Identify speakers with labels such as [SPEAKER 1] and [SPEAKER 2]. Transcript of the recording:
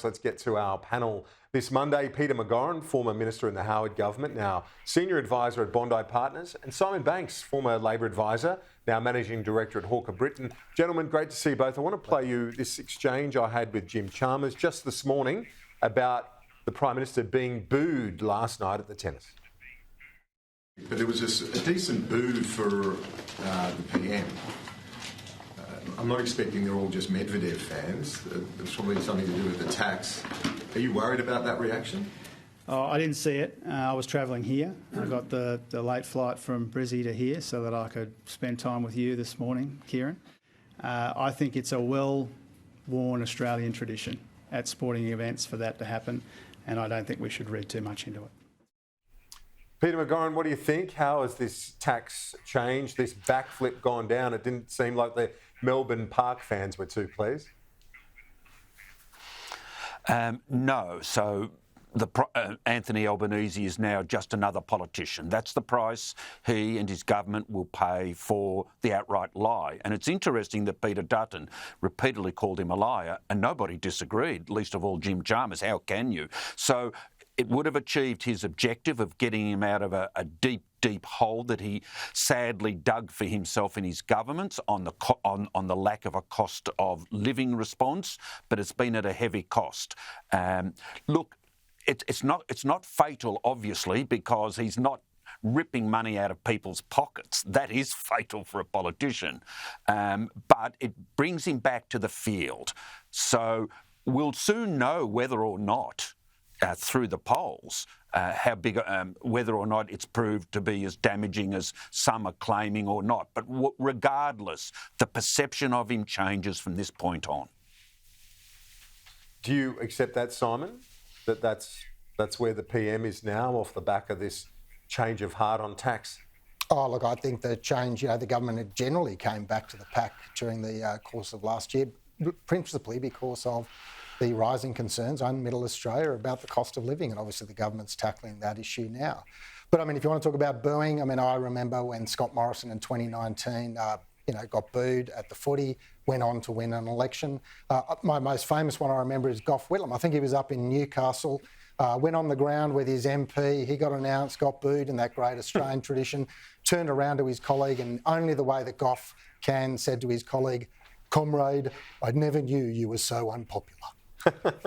[SPEAKER 1] Let's get to our panel this Monday. Peter McGauran, former Minister in the Howard Government, now Senior Advisor at Bondi Partners, and Simon Banks, former Labor Advisor, now Managing Director at Hawker Britain. Gentlemen, great to see you both. I want to play you this exchange I had with Jim Chalmers just this morning about the Prime Minister being booed last night at the tennis.
[SPEAKER 2] But there was a decent boo for the PM. I'm not expecting they're all just Medvedev fans. It's probably something to do with the tax. Are you worried about that reaction?
[SPEAKER 3] Oh, I didn't see it. I was travelling here. I got the late flight from Brizzy to here so that I could spend time with you this morning, Kieran. I think it's a well-worn Australian tradition at sporting events for that to happen, and I don't think we should read too much into it.
[SPEAKER 1] Peter McGauran, what do you think? How has this tax changed, this backflip gone down? It didn't seem like the Melbourne Park fans were too pleased.
[SPEAKER 4] No. So Anthony Albanese is now just another politician. That's the price he and his government will pay for the outright lie. And it's interesting that Peter Dutton repeatedly called him a liar and nobody disagreed, least of all Jim Chalmers. How can you? So it would have achieved his objective of getting him out of a deep hole that he sadly dug for himself in his governments on the lack of a cost of living response, but it's been at a heavy cost. Look, it's not fatal, obviously, because he's not ripping money out of people's pockets. That is fatal for a politician. But it brings him back to the field. So we'll soon know whether or not through the polls, how big, whether or not it's proved to be as damaging as some are claiming or not. But regardless, the perception of him changes from this point on.
[SPEAKER 1] Do you accept that, Simon? That's where the PM is now, off the back of this change of heart on tax?
[SPEAKER 5] Oh, look, I think the change, the government generally came back to the pack during the course of last year, principally because of the rising concerns on Middle Australia about the cost of living, and obviously the government's tackling that issue now. But I mean, if you want to talk about booing, I mean, I remember when Scott Morrison in 2019, got booed at the footy, went on to win an election. My most famous one I remember is Gough Whitlam. I think he was up in Newcastle, went on the ground with his MP, he got announced, got booed in that great Australian tradition, turned around to his colleague, and only the way that Gough can said to his colleague, "Comrade, I never knew you were so unpopular."